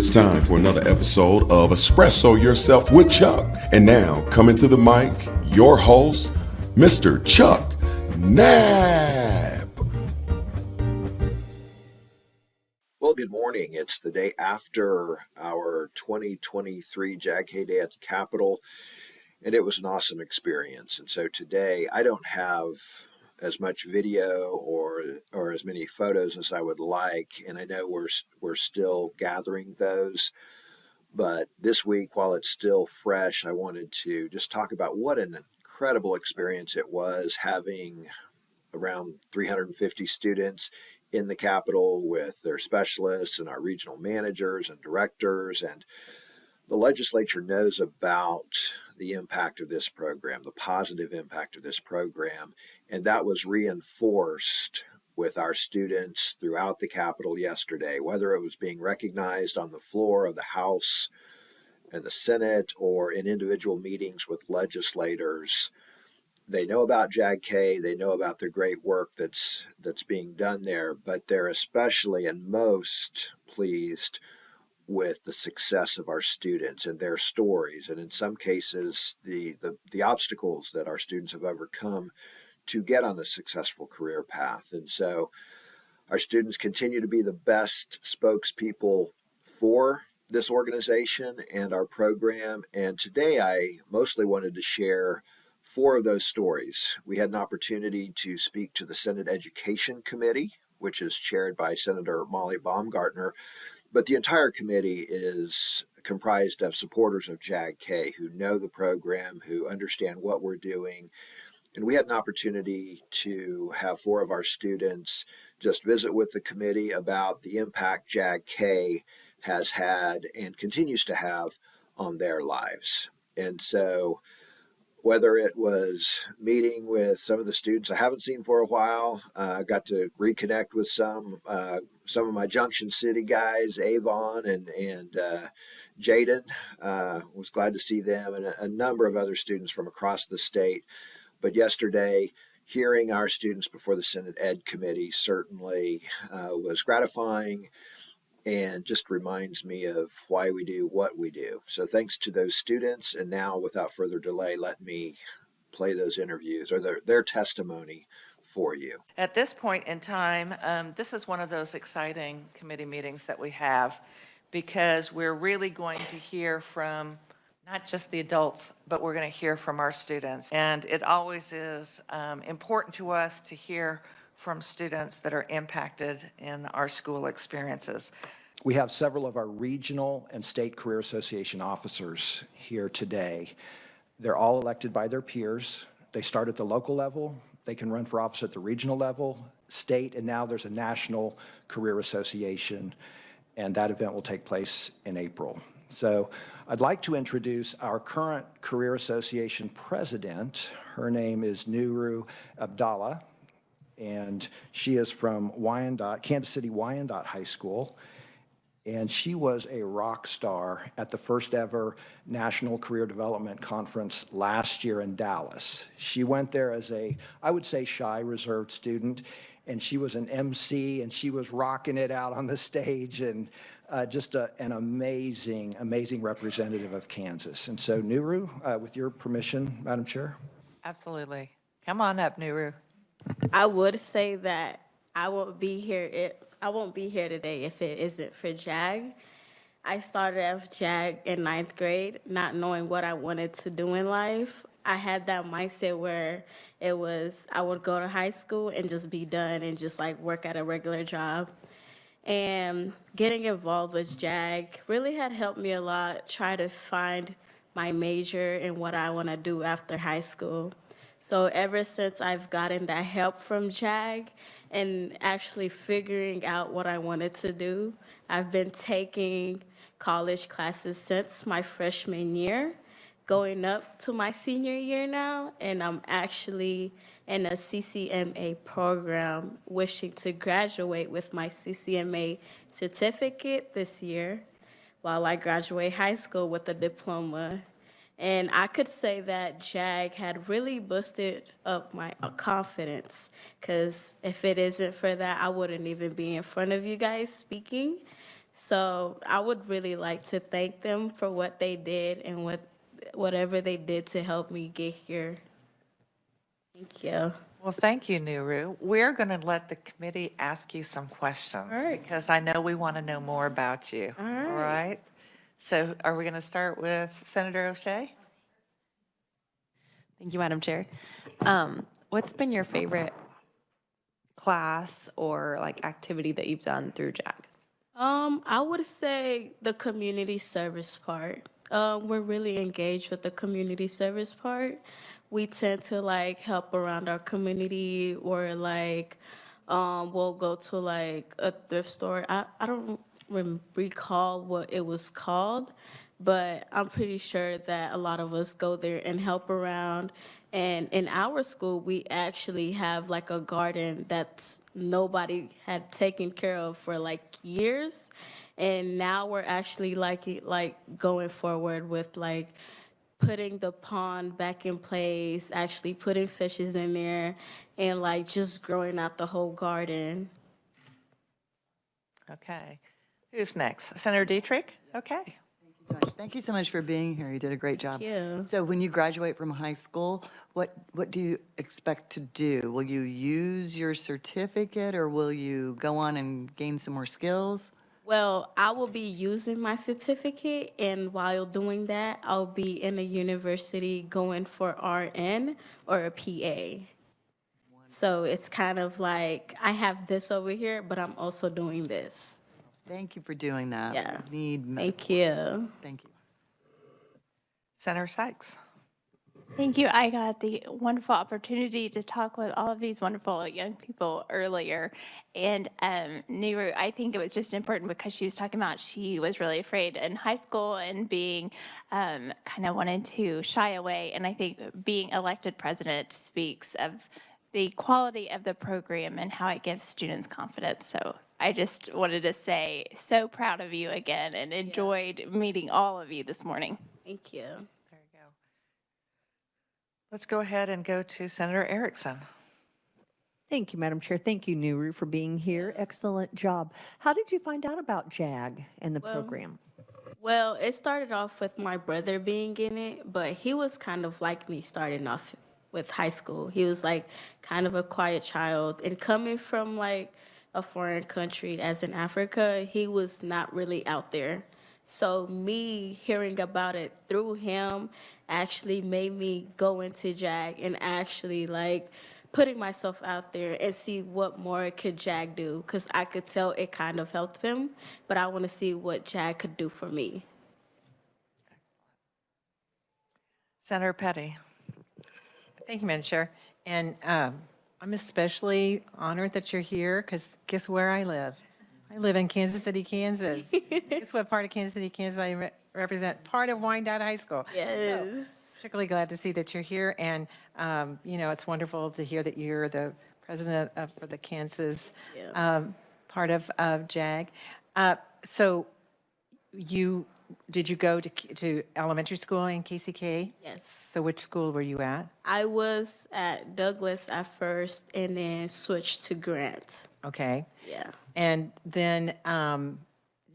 It's time for another episode of Espresso Yourself with Chuck. And now, coming to the mic, your host, Mr. Chuck Knapp. Well, good morning. It's the day after our 2023 JAG-K Day at the Capitol, and it was an awesome experience. And so today, I don't have as much video or as many photos as I would like, and I know we're still gathering those. But this week, while it's still fresh, I wanted to just talk about what an incredible experience it was having around 350 students in the Capitol with their specialists and our regional managers and directors. And the legislature knows about the impact of this program, the positive impact of this program, and that was reinforced with our students throughout the Capitol yesterday, whether it was being recognized on the floor of the House and the Senate or in individual meetings with legislators. They know about JAG-K, they know about the great work that's being done there, but they're especially and most pleased with the success of our students and their stories, and in some cases, the obstacles that our students have overcome to get on a successful career path. And so our students continue to be the best spokespeople for this organization and our program. And today I mostly wanted to share 4 of those stories. We had an opportunity to speak to the Senate Education Committee, which is chaired by Senator Molly Baumgartner, but the entire committee is comprised of supporters of JAG-K who know the program, who understand what we're doing. And we had an opportunity to have 4 of our students just visit with the committee about the impact JAG-K has had and continues to have on their lives. And so whether it was meeting with some of the students I haven't seen for a while, I got to reconnect with some of my Junction City guys, Avon and Jaden. Was glad to see them, and a number of other students from across the state. But yesterday, hearing our students before the Senate Ed Committee certainly was gratifying and just reminds me of why we do what we do. So thanks to those students. And now, without further delay, let me play those interviews or their testimony for you. At this point in time, this is one of those exciting committee meetings that we have because we're really going to hear from not just the adults, but we're going to hear from our students. And it always is important to us to hear from students that are impacted in our school experiences. We have several of our regional and state career association officers here today. They're all elected by their peers. They start at the local level. They can run for office at the regional level, state, and now there's a national career association, and that event will take place in April. So I'd like to introduce our current career association president. Her name is Nuru Abdallah, and she is from Kansas City Wyandotte High School. And she was a rock star at the first ever National Career Development Conference last year in Dallas. She went there as a, I would say, shy, reserved student, and she was an MC, and she was rocking it out on the stage, and just an amazing, amazing representative of Kansas. And so, Nuru, with your permission, Madam Chair. Absolutely. Come on up, Nuru. I would say that I won't be here today if it isn't for JAG. I started off JAG in 9th grade, not knowing what I wanted to do in life. I had that mindset where it was I would go to high school and just be done and just like work at a regular job. And getting involved with JAG really had helped me a lot, try to find my major and what I want to do after high school. So ever since I've gotten that help from JAG and actually figuring out what I wanted to do, I've been taking college classes since my freshman year, going up to my senior year now, and I'm actually in a CCMA program, wishing to graduate with my CCMA certificate this year, while I graduate high school with a diploma. And I could say that JAG had really boosted up my confidence, because if it isn't for that, I wouldn't even be in front of you guys speaking. So I would really like to thank them for what they did and whatever they did to help me get here. Thank you. Well, thank you, Nuru. We're going to let the committee ask you some questions All right. because I know we want to know more about you. All right. All right? So are we going to start with Senator O'Shea? Thank you, Madam Chair. What's been your favorite class or like activity that you've done through JAG? I would say the community service part. We're really engaged with the community service part. We tend to like help around our community or like we'll go to like a thrift store. I don't recall what it was called, but I'm pretty sure that a lot of us go there and help around. And in our school, we actually have like a garden that's nobody had taken care of for like years. And now we're actually like going forward with like putting the pond back in place, actually putting fishes in there, and like just growing out the whole garden. Okay. Who's next? Senator Dietrich? Okay. Thank you so much for being here. You did a great job. Thank you. So when you graduate from high school, what do you expect to do? Will you use your certificate or will you go on and gain some more skills? Well, I will be using my certificate, and while doing that, I'll be in a university going for RN or a PA. So it's kind of like I have this over here, but I'm also doing this. Thank you for doing that. Yeah. We need Thank you. Thank you. Senator Sykes? Thank you. I got the wonderful opportunity to talk with all of these wonderful young people earlier. And Nehru, I think it was just important because she was talking about she was really afraid in high school and being kind of wanted to shy away. And I think being elected president speaks of the quality of the program and how it gives students confidence. So I just wanted to say, so proud of you again and enjoyed meeting all of you this morning. Thank you. There you go. Let's go ahead and go to Senator Erickson. Thank you, Madam Chair. Thank you, Nuru, for being here. Excellent job. How did you find out about JAG and the program? Well, it started off with my brother being in it, but he was kind of like me starting off with high school. He was like kind of a quiet child, and coming from like a foreign country as in Africa, he was not really out there. So me hearing about it through him actually made me go into JAG and actually like putting myself out there and see what more could JAG do, because I could tell it kind of helped him, but I want to see what JAG could do for me. Senator Petty? Thank you, Madam Chair. And I'm especially honored that you're here because guess where I live? I live in Kansas City, Kansas. Guess what part of Kansas City, Kansas I represent? Part of Wyandotte High School. Yes. So, particularly glad to see that you're here. And, you know, it's wonderful to hear that you're the president for the Kansas part of JAG. So did you go to elementary school in KCK? Yes. So which school were you at? I was at Douglas at first and then switched to Grant. Okay. Yeah. And then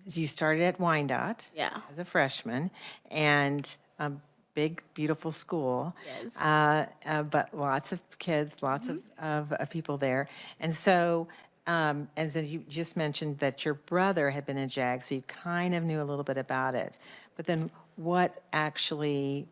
you started at Wyandotte as a freshman, and a big, beautiful school. Yes. But lots of kids, lots of people there. And so, as you just mentioned that your brother had been in JAG, so you kind of knew a little bit about it. But then what actually,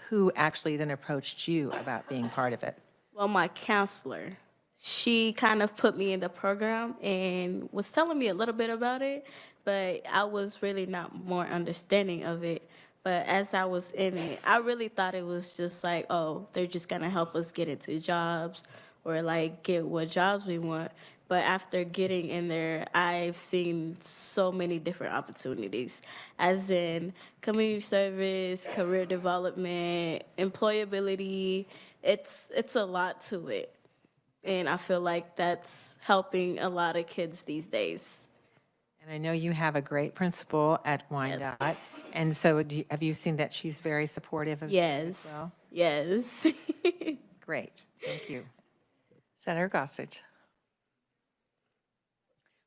who actually then approached you about being part of it? Well, my counselor, she kind of put me in the program and was telling me a little bit about it, but I was really not more understanding of it. But as I was in it, I really thought it was just like, oh, they're just gonna help us get into jobs or like get what jobs we want. But after getting in there, I've seen so many different opportunities, as in community service, career development, employability. It's a lot to it. And I feel like that's helping a lot of kids these days. And I know you have a great principal at Wyandotte. Yes. And so have you seen that she's very supportive of you as well? Yes. Great, thank you. Senator Gossage?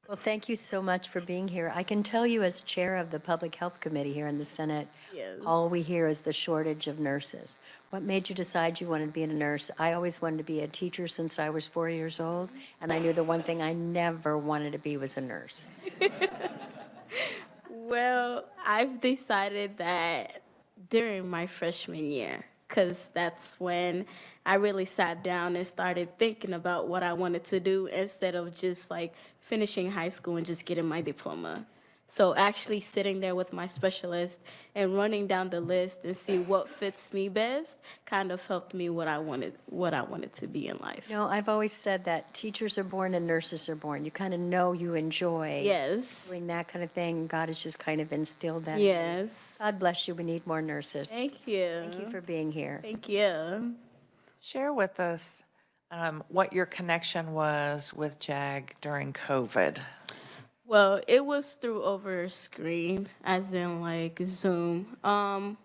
Well, thank you so much for being here. I can tell you as chair of the Public Health Committee here in the Senate, Yes. all we hear is the shortage of nurses. What made you decide you wanted to be a nurse? I always wanted to be a teacher since I was 4 years old, and I knew the one thing I never wanted to be was a nurse. Well, I've decided that during my freshman year, because that's when I really sat down and started thinking about what I wanted to do instead of just like finishing high school and just getting my diploma. So actually sitting there with my specialist and running down the list and see what fits me best kind of helped me what I wanted to be in life. No, I've always said that teachers are born and nurses are born. You kind of know you enjoy Yes. doing that kind of thing. God has just kind of instilled that in you. Yes. God bless you. We need more nurses. Thank you. Thank you for being here. Thank you. Share with us what your connection was with JAG during COVID. Well, it was through over a screen, as in like Zoom.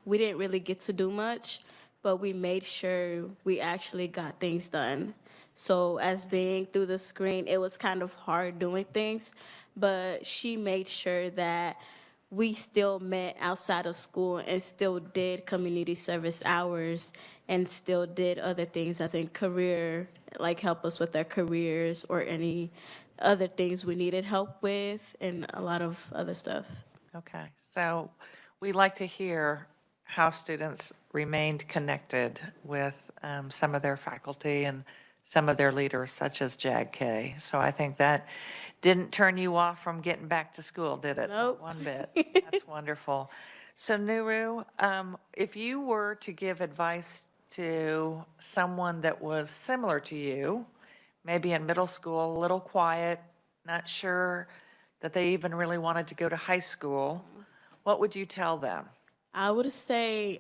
We didn't really get to do much, but we made sure we actually got things done. So as being through the screen, it was kind of hard doing things, but she made sure that we still met outside of school and still did community service hours and still did other things as in career, like help us with our careers or any other things we needed help with and a lot of other stuff. Okay, so we like to hear how students remained connected with some of their faculty and some of their leaders, such as JAG-K. So I think that didn't turn you off from getting back to school, did it? Nope. Not one bit. That's wonderful. So Nuru, if you were to give advice to someone that was similar to you, maybe in middle school, a little quiet, not sure that they even really wanted to go to high school, what would you tell them? I would say,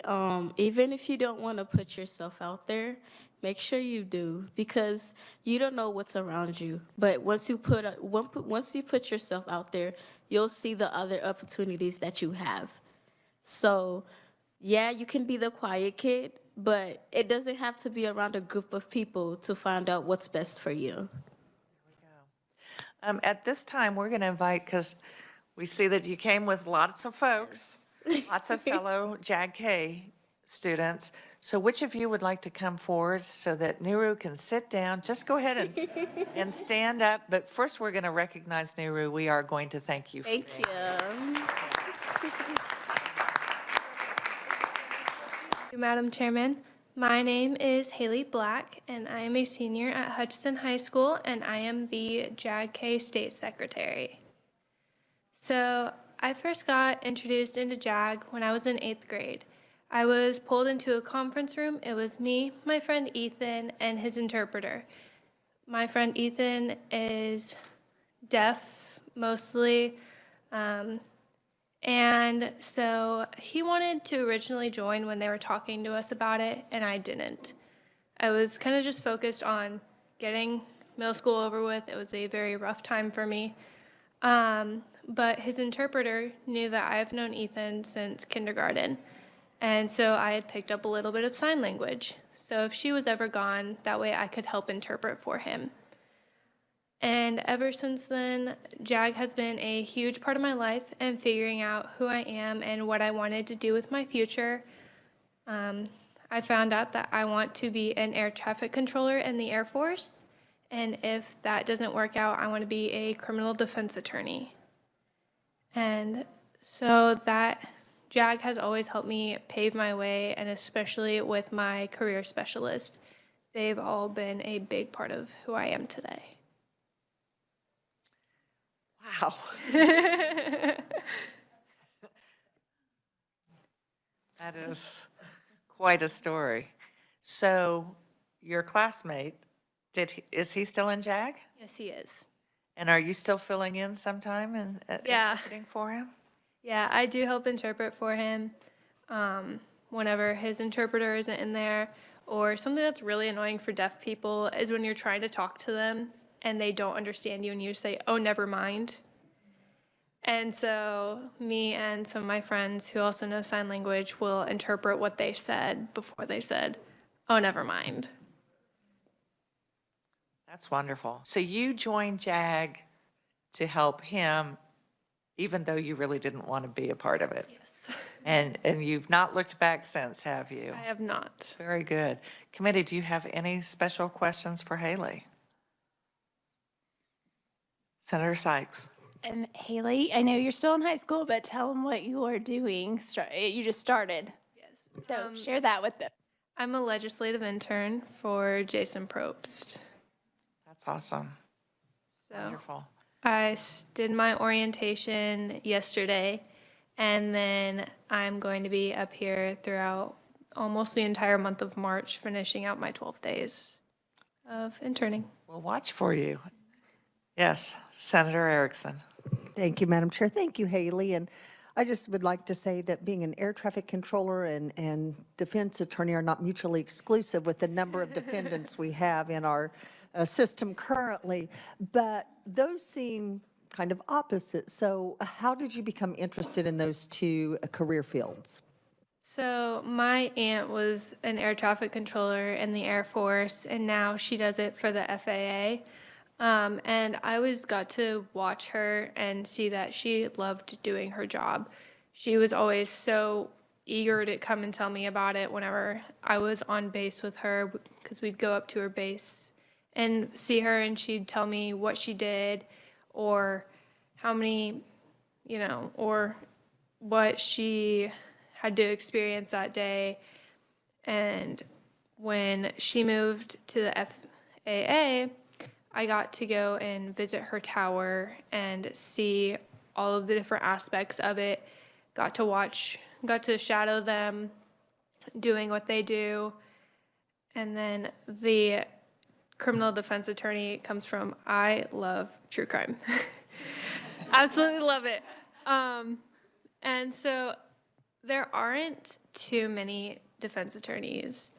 even if you don't want to put yourself out there, make sure you do because you don't know what's around you. But once you put yourself out there, you'll see the other opportunities that you have. So, yeah, you can be the quiet kid, but it doesn't have to be around a group of people to find out what's best for you. At this time, we're going to invite, because we see that you came with lots of folks, lots of fellow JAG-K students. So which of you would like to come forward so that Nuru can sit down? Just go ahead and stand up. But first, we're going to recognize Nuru. We are going to thank you. Thank you. Madam Chairman, my name is Haley Black, and I am a senior at Hutchinson High School, and I am the JAG-K State Secretary. So I first got introduced into JAG when I was in 8th grade. I was pulled into a conference room. It was me, my friend Ethan, and his interpreter. My friend Ethan is deaf mostly, and so he wanted to originally join when they were talking to us about it, and I didn't. I was kind of just focused on getting middle school over with. It was a very rough time for me. But his interpreter knew that I've known Ethan since kindergarten, and so I had picked up a little bit of sign language. So if she was ever gone, that way I could help interpret for him. And ever since then, JAG has been a huge part of my life and figuring out who I am and what I wanted to do with my future. I found out that I want to be an air traffic controller in the Air Force. And if that doesn't work out, I want to be a criminal defense attorney. And so that JAG has always helped me pave my way, and especially with my career specialist. They've all been a big part of who I am today. Wow. That is quite a story. So your classmate, is he still in JAG? Yes, he is. And are you still filling in sometime and interpreting for him? Yeah, I do help interpret for him whenever his interpreter isn't in there. Or something that's really annoying for deaf people is when you're trying to talk to them and they don't understand you and you say, oh, never mind. And so me and some of my friends who also know sign language will interpret what they said before they said, oh, never mind. That's wonderful. So you joined JAG to help him, even though you really didn't want to be a part of it. Yes. And you've not looked back since, have you? I have not. Very good. Committee, do you have any special questions for Haley? Senator Sykes. Haley, I know you're still in high school, but tell them what you are doing. You just started. Yes. So share that with them. I'm a legislative intern for Jason Probst. That's awesome. So Wonderful. I did my orientation yesterday, and then I'm going to be up here throughout almost the entire month of March, finishing out my 12 days of interning. We'll watch for you. Yes, Senator Erickson. Thank you, Madam Chair. Thank you, Haley. And I just would like to say that being an air traffic controller and defense attorney are not mutually exclusive with the number of defendants we have in our system currently, but those seem kind of opposite. So how did you become interested in those two career fields? So my aunt was an air traffic controller in the Air Force, and now she does it for the FAA. And I always got to watch her and see that she loved doing her job. She was always so eager to come and tell me about it whenever I was on base with her, because we'd go up to her base and see her, and she'd tell me what she did or how many, or what she had to experience that day. And when she moved to the FAA, I got to go and visit her tower and see all of the different aspects of it. Got to shadow them doing what they do. And then the criminal defense attorney comes from, I love true crime. Absolutely love it. And so there aren't too many defense attorneys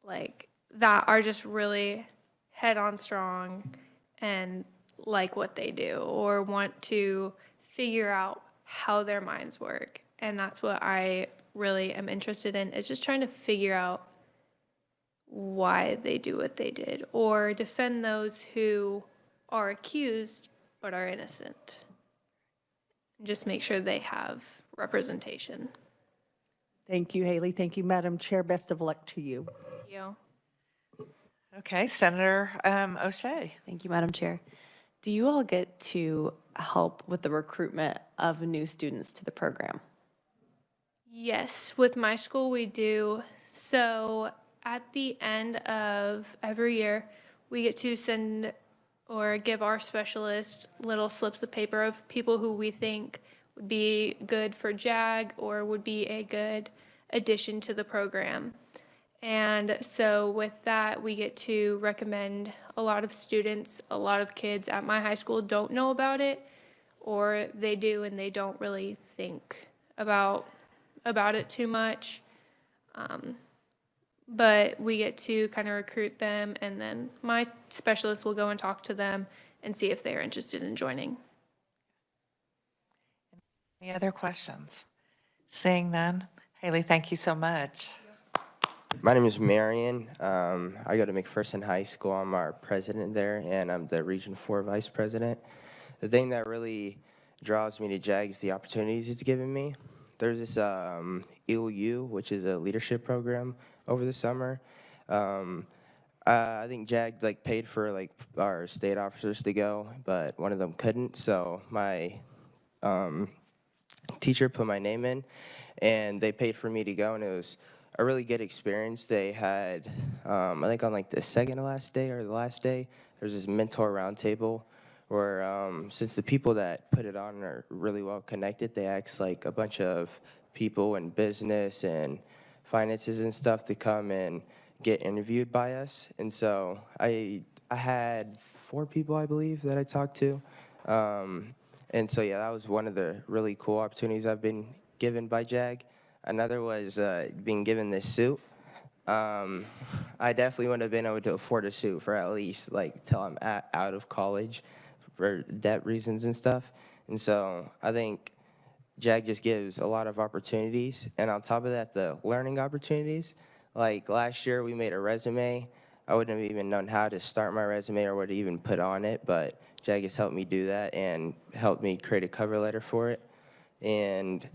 like that are just really head on strong and like what they do or want to figure out how their minds work. And that's what I really am interested in, is just trying to figure out why they do what they did or defend those who are accused but are innocent. And just make sure they have representation. Thank you, Haley. Thank you, Madam Chair. Best of luck to you. Thank you. Okay, Senator O'Shea. Thank you, Madam Chair. Do you all get to help with the recruitment of new students to the program? Yes, with my school we do. So at the end of every year, we get to send or give our specialist little slips of paper of people who we think would be good for JAG or would be a good addition to the program. And so with that, we get to recommend a lot of students. A lot of kids at my high school don't know about it, or they do and they don't really think about it too much. But we get to kind of recruit them, and then my specialist will go and talk to them and see if they're interested in joining. Any other questions? Seeing none. Haley, thank you so much. My name is Marion. I go to McPherson High School. I'm our president there, and I'm the Region 4 vice president. The thing that really draws me to JAG is the opportunities it's given me. There's this ELU, which is a leadership program over the summer. I think JAG paid for our state officers to go, but one of them couldn't. So my teacher put my name in, and they paid for me to go, and it was a really good experience. They had, I think on the second to last day or the last day, there's this mentor roundtable where since the people that put it on are really well connected, they asked a bunch of people in business and finances and stuff to come and get interviewed by us. And so I had 4 people, I believe, that I talked to. And so, yeah, that was one of the really cool opportunities I've been given by JAG. Another was being given this suit. I definitely wouldn't have been able to afford a suit for at least till I'm out of college for debt reasons and stuff. And so I think JAG just gives a lot of opportunities. And on top of that, the learning opportunities. Last year we made a resume. I wouldn't have even known how to start my resume or what to even put on it, but JAG has helped me do that and helped me create a cover letter for it. And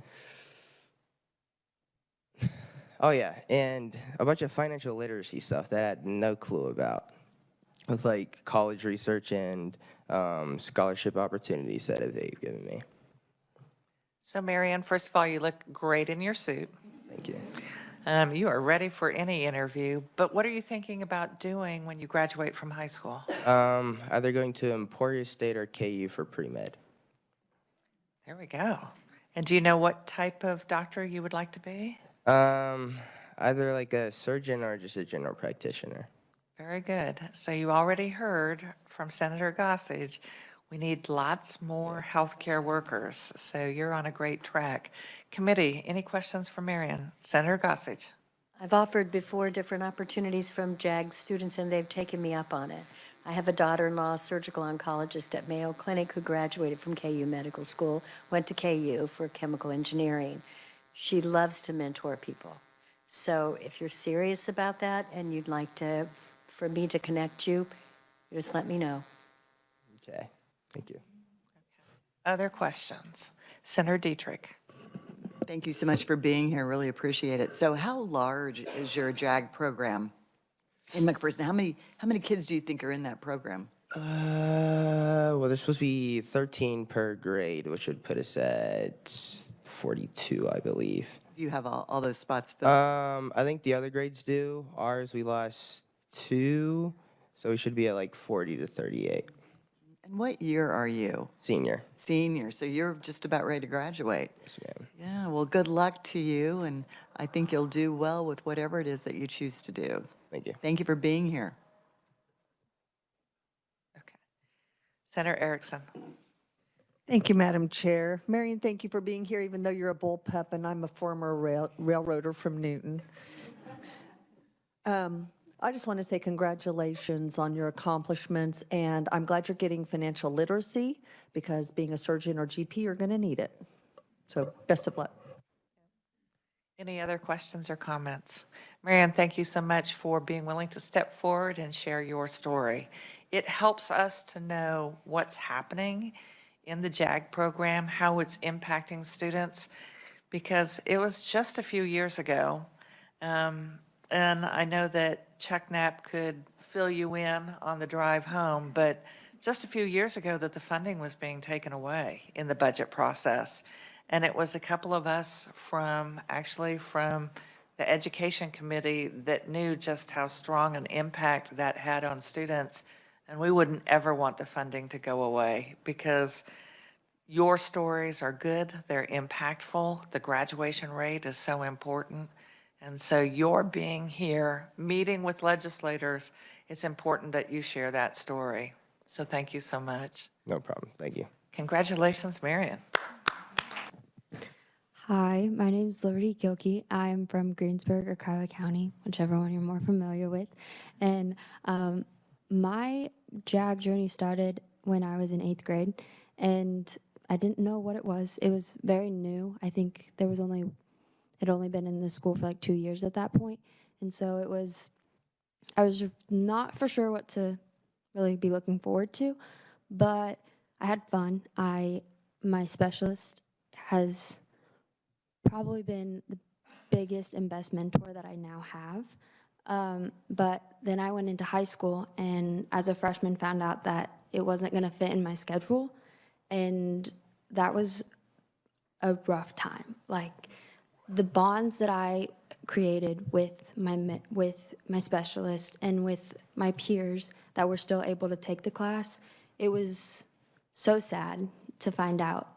oh yeah, and a bunch of financial literacy stuff that I had no clue about, with like college research and scholarship opportunities that they've given me. So Marianne, first of all, you look great in your suit. Thank you. You are ready for any interview, but what are you thinking about doing when you graduate from high school? Either going to Emporia State or KU for pre-med. There we go. And do you know what type of doctor you would like to be? Either like a surgeon or just a general practitioner. Very good. So you already heard from Senator Gossage, we need lots more healthcare workers. So you're on a great track. Committee, any questions for Marion? Senator Gossage. I've offered before different opportunities from JAG students, and they've taken me up on it. I have a daughter-in-law, surgical oncologist at Mayo Clinic, who graduated from KU Medical School, went to KU for chemical engineering. She loves to mentor people. So if you're serious about that and you'd like for me to connect you, just let me know. Okay, thank you. Other questions? Senator Dietrich. Thank you so much for being here. Really appreciate it. So how large is your JAG program in McPherson? How many kids do you think are in that program? Well, there's supposed to be 13 per grade, which would put us at 42, I believe. Do you have all those spots filled? I think the other grades do. Ours, we lost 2, so we should be at like 40 to 38. And what year are you? Senior. Senior, so you're just about ready to graduate. Yes, ma'am. Yeah, well, good luck to you, and I think you'll do well with whatever it is that you choose to do. Thank you. Thank you for being here. Okay. Senator Erickson. Thank you, Madam Chair. Marion, thank you for being here, even though you're a bullpup and I'm a former railroader from Newton. I just want to say congratulations on your accomplishments, and I'm glad you're getting financial literacy, because being a surgeon or GP, you're going to need it. So best of luck. Any other questions or comments? Marianne, thank you so much for being willing to step forward and share your story. It helps us to know what's happening in the JAG program, how it's impacting students, because it was just a few years ago. And I know that Chuck Knapp could fill you in on the drive home, but just a few years ago that the funding was being taken away in the budget process. And it was a couple of us from the Education Committee that knew just how strong an impact that had on students. And we wouldn't ever want the funding to go away, because your stories are good, they're impactful, the graduation rate is so important. And so your being here, meeting with legislators, it's important that you share that story. So thank you so much. No problem. Thank you. Congratulations, Marion. Hi, my name is Liberty Gilkey. I'm from Greensburg or Kiowa County, whichever one you're more familiar with. And my JAG journey started when I was in 8th grade, and I didn't know what it was. It was very new. I think had only been in the school for like 2 years at that point. And so I was not for sure what to really be looking forward to, but I had fun. My specialist has probably been the biggest and best mentor that I now have. But then I went into high school, and as a freshman found out that it wasn't gonna fit in my schedule, and that was a rough time. Like, the bonds that I created with my specialist and with my peers that were still able to take the class, it was so sad to find out.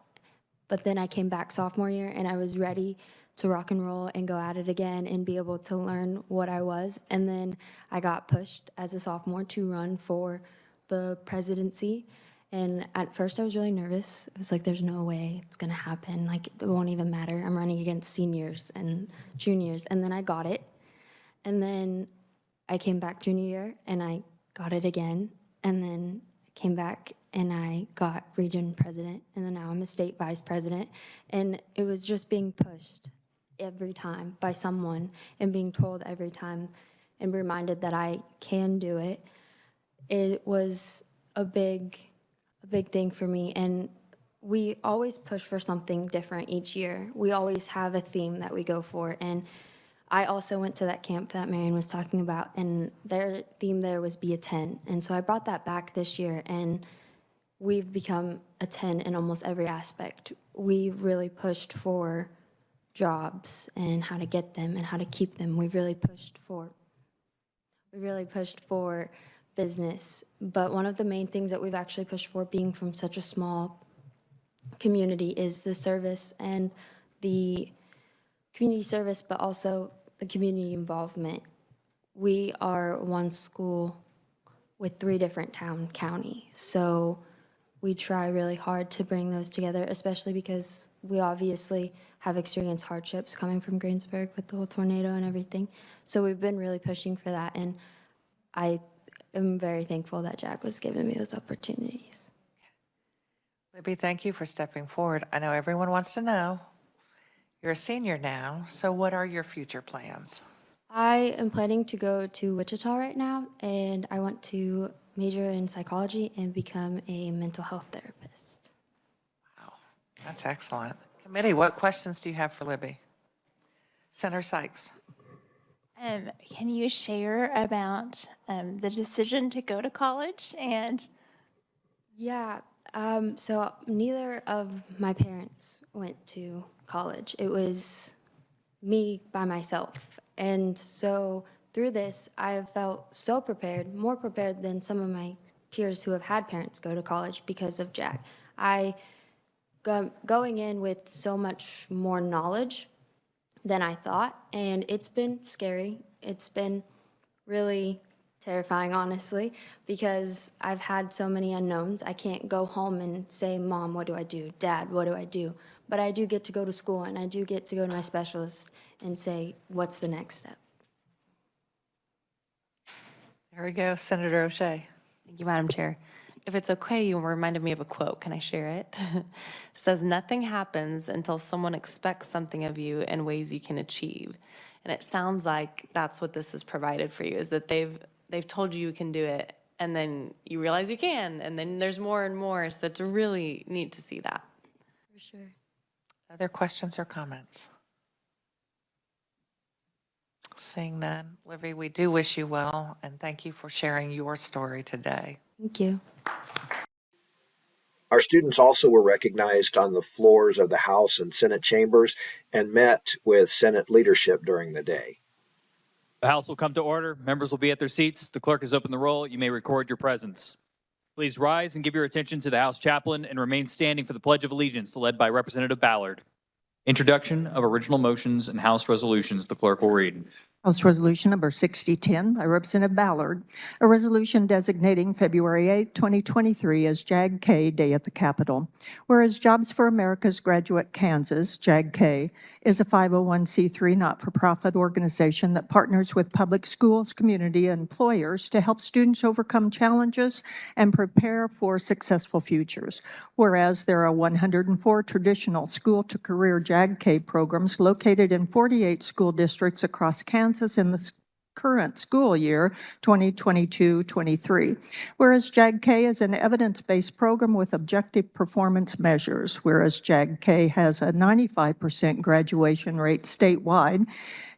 But then I came back sophomore year, and I was ready to rock and roll and go at it again and be able to learn what I was. And then I got pushed as a sophomore to run for the presidency. And at first I was really nervous. It was like, there's no way it's gonna happen. Like, it won't even matter. I'm running against seniors and juniors. And then I got it. And then I came back junior year and I got it again. And then I came back and I got region president. And then now I'm a state vice president. And it was just being pushed every time by someone and being told every time and be reminded that I can do it, it was a big thing for me. And we always push for something different each year. We always have a theme that we go for. And I also went to that camp that Marion was talking about, and their theme there was be a 10. And so I brought that back this year, and we've become a 10 in almost every aspect. We've really pushed for jobs and how to get them and how to keep them. We really pushed for business. But one of the main things that we've actually pushed for, being from such a small community, is the service and the community service, but also the community involvement. We are one school with 3 different counties, so we try really hard to bring those together, especially because we obviously have experienced hardships coming from Greensburg with the whole tornado and everything. So we've been really pushing for that, and I am very thankful that JAG was giving me those opportunities. Libby, thank you for stepping forward. I know everyone wants to know. You're a senior now, so what are your future plans? I am planning to go to Wichita right now, and I want to major in psychology and become a mental health therapist. Wow, that's excellent. Committee, what questions do you have for Libby? Senator Sykes. Can you share about the decision to go to college? And Yeah, so neither of my parents went to college. It was me by myself. And so through this, I have felt so prepared, more prepared than some of my peers who have had parents go to college because of JAG. Going in with so much more knowledge than I thought, and it's been scary. It's been really terrifying, honestly, because I've had so many unknowns. I can't go home and say, Mom, what do I do? Dad, what do I do? But I do get to go to school, and I do get to go to my specialist and say, what's the next step? There we go, Senator O'Shea. Thank you, Madam Chair. If it's okay, you reminded me of a quote. Can I share it? It says, nothing happens until someone expects something of you in ways you can achieve. And it sounds like that's what this has provided for you, is that they've told you can do it, and then you realize you can, and then there's more and more. So it's really neat to see that. For sure. Other questions or comments? Seeing none. Livy, we do wish you well, and thank you for sharing your story today. Thank you. Our students also were recognized on the floors of the House and Senate chambers and met with Senate leadership during the day. The House will come to order. Members will be at their seats. The clerk has opened the roll. You may record your presence. Please rise and give your attention to the House chaplain and remain standing for the Pledge of Allegiance led by Representative Ballard. Introduction of original motions and House resolutions. The clerk will read. House Resolution Number 6010 by Representative Ballard, a resolution designating February 8, 2023 as JAG-K Day at the Capitol. Whereas Jobs for America's Graduate Kansas, JAG-K, is a 501c3 not-for-profit organization that partners with public schools, community, and employers to help students overcome challenges and prepare for successful futures. Whereas there are 104 traditional school-to-career JAG-K programs located in 48 school districts across Kansas in the current school year, 2022-23. Whereas JAG-K is an evidence-based program with objective performance measures, whereas JAG-K has a 95% graduation rate statewide,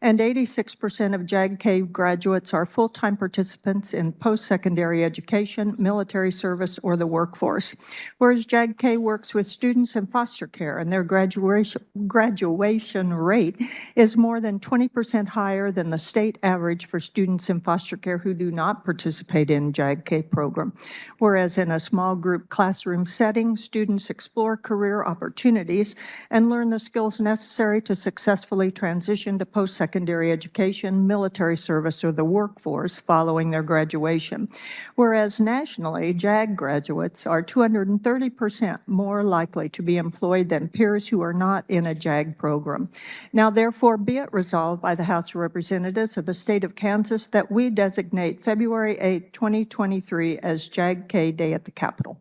and 86% of JAG-K graduates are full-time participants in post-secondary education, military service, or the workforce. Whereas JAG-K works with students in foster care, and their graduation rate is more than 20% higher than the state average for students in foster care who do not participate in JAG-K program. Whereas in a small group classroom setting, students explore career opportunities and learn the skills necessary to successfully transition to post-secondary education, military service, or the workforce following their graduation. Whereas nationally, JAG graduates are 230% more likely to be employed than peers who are not in a JAG program. Now, therefore, be it resolved by the House of Representatives of the State of Kansas that we designate February 8, 2023 as JAG-K Day at the Capitol.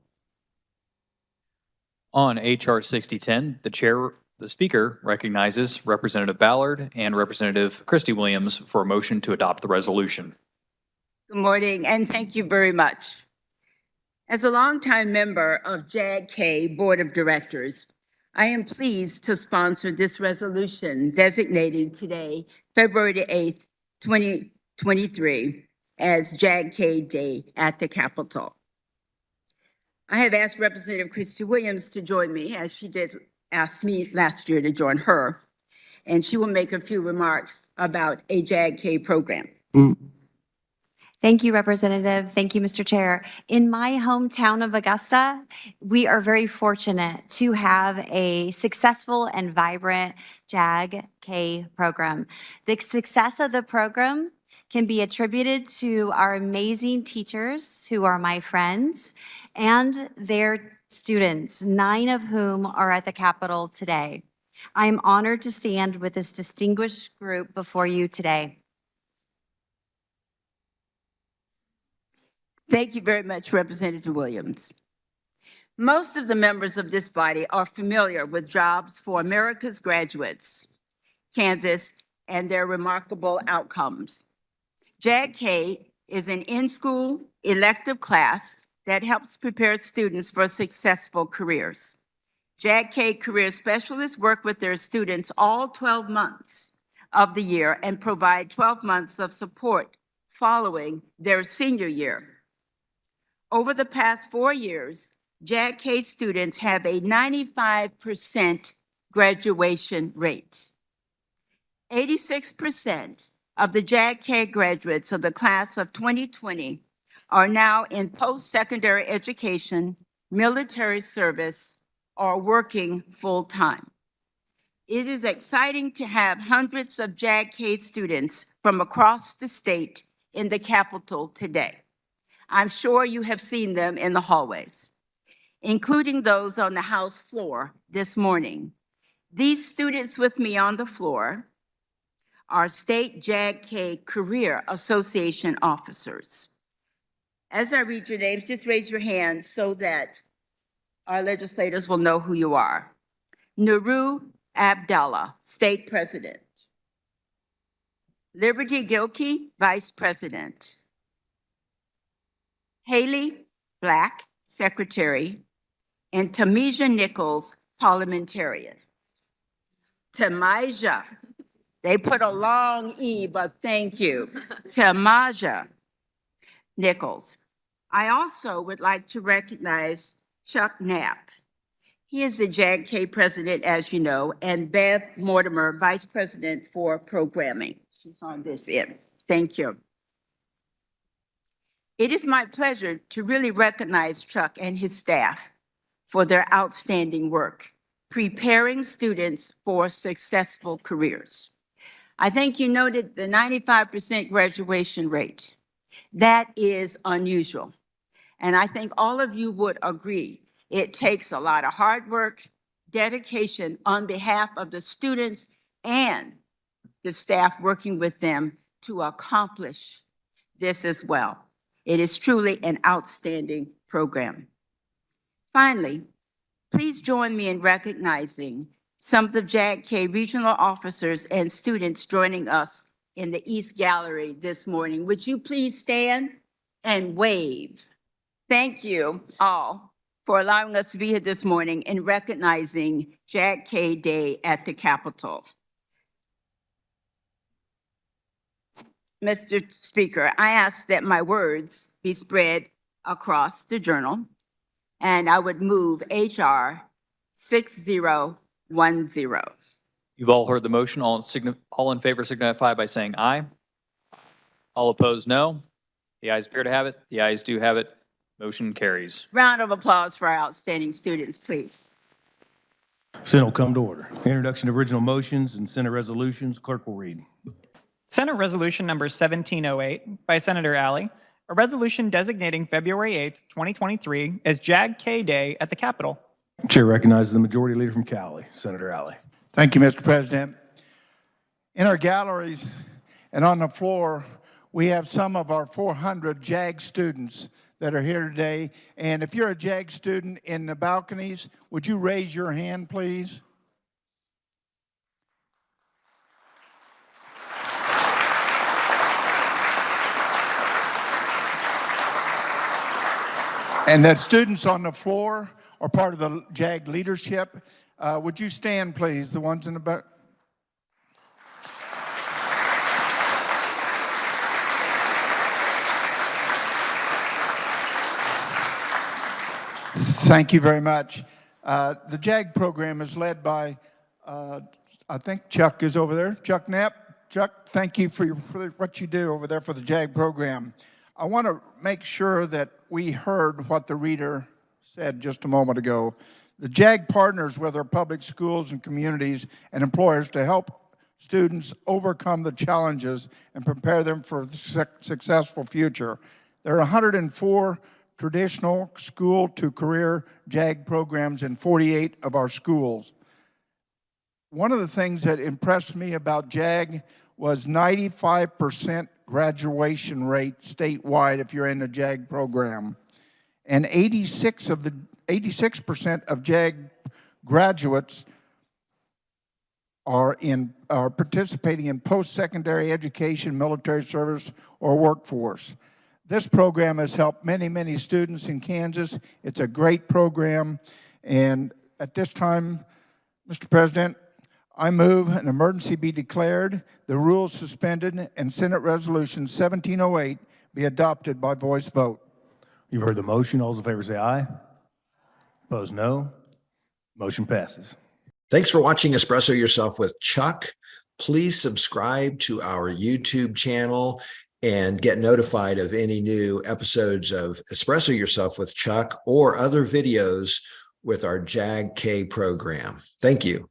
On H.R. 6010, the chair The Speaker recognizes Representative Ballard and Representative Christy Williams for a motion to adopt the resolution. Good morning, and thank you very much. As a longtime member of JAG-K Board of Directors, I am pleased to sponsor this resolution designating today, February the 8th, 2023, as JAG-K Day at the Capitol. I have asked Representative Christy Williams to join me, as she did ask me last year to join her, and she will make a few remarks about a JAG-K program. Thank you, Representative. Thank you, Mr. Chair. In my hometown of Augusta, we are very fortunate to have a successful and vibrant JAG-K program. The success of the program can be attributed to our amazing teachers who are my friends and their students, 9 of whom are at the Capitol today. I am honored to stand with this distinguished group before you today. Thank you very much, Representative Williams. Most of the members of this body are familiar with Jobs for America's Graduates, Kansas, and their remarkable outcomes. JAG-K is an in-school elective class that helps prepare students for successful careers. JAG-K career specialists work with their students all 12 months of the year and provide 12 months of support following their senior year. Over the past 4 years, JAG-K students have a 95% graduation rate. 86% of the JAG-K graduates of the class of 2020 are now in post-secondary education, military service, or working full-time. It is exciting to have hundreds of JAG-K students from across the state in the Capitol today. I'm sure you have seen them in the hallways, including those on the House floor this morning. These students with me on the floor are state JAG-K Career Association officers. As I read your names, just raise your hands so that our legislators will know who you are. Nuru Abdallah, State President. Liberty Gilkey, Vice President. Haley Black, Secretary, and Tamija Nichols, Parliamentarian. Tamaja, they put a long E, but thank you. Tamaja Nichols. I also would like to recognize Chuck Knapp. He is the JAG-K president, as you know, and Bev Mortimer, Vice President for Programming. She's on this end. Thank you. It is my pleasure to really recognize Chuck and his staff for their outstanding work, preparing students for successful careers. I think you noted the 95% graduation rate. That is unusual. And I think all of you would agree it takes a lot of hard work, dedication on behalf of the students and the staff working with them to accomplish this as well. It is truly an outstanding program. Finally, please join me in recognizing some of the JAG-K regional officers and students joining us in the East Gallery this morning. Would you please stand and wave? Thank you all for allowing us to be here this morning and recognizing JAG-K Day at the Capitol. Mr. Speaker, I ask that my words be spread across the journal, and I would move H.R. 6010. You've all heard the motion. All in favor signify by saying aye. All opposed, no. The ayes appear to have it. The ayes do have it. Motion carries. Round of applause for our outstanding students, please. Senate will come to order. Introduction of original motions and Senate resolutions. Clerk will read. Senate Resolution Number 1708 by Senator Alley, a resolution designating February 8th, 2023 as JAG-K Day at the Capitol. Chair recognizes the Majority Leader from Cali, Senator Alley. Thank you, Mr. President. In our galleries and on the floor, we have some of our 400 JAG students that are here today. And if you're a JAG student in the balconies, would you raise your hand, please? And that students on the floor are part of the JAG leadership. Would you stand, please, the ones in the back? Thank you very much. The JAG program is led by, I think Chuck is over there. Chuck Knapp. Chuck, thank you for what you do over there for the JAG program. I want to make sure that we heard what the reader said just a moment ago. The JAG partners with our public schools and communities and employers to help students overcome the challenges and prepare them for a successful future. There are 104 traditional school to career JAG programs in 48 of our schools. One of the things that impressed me about JAG was 95% graduation rate statewide if you're in the JAG program. And 86% of JAG graduates are participating in post-secondary education, military service, or workforce. This program has helped many, many students in Kansas. It's a great program. And at this time, Mr. President, I move an emergency be declared, the rules suspended, and Senate Resolution 1708 be adopted by voice vote. You've heard the motion. All those in favor say aye. Opposed, no. Motion passes. Thanks for watching Espresso Yourself with Chuck. Please subscribe to our YouTube channel and get notified of any new episodes of Espresso Yourself with Chuck or other videos with our JAG-K program. Thank you.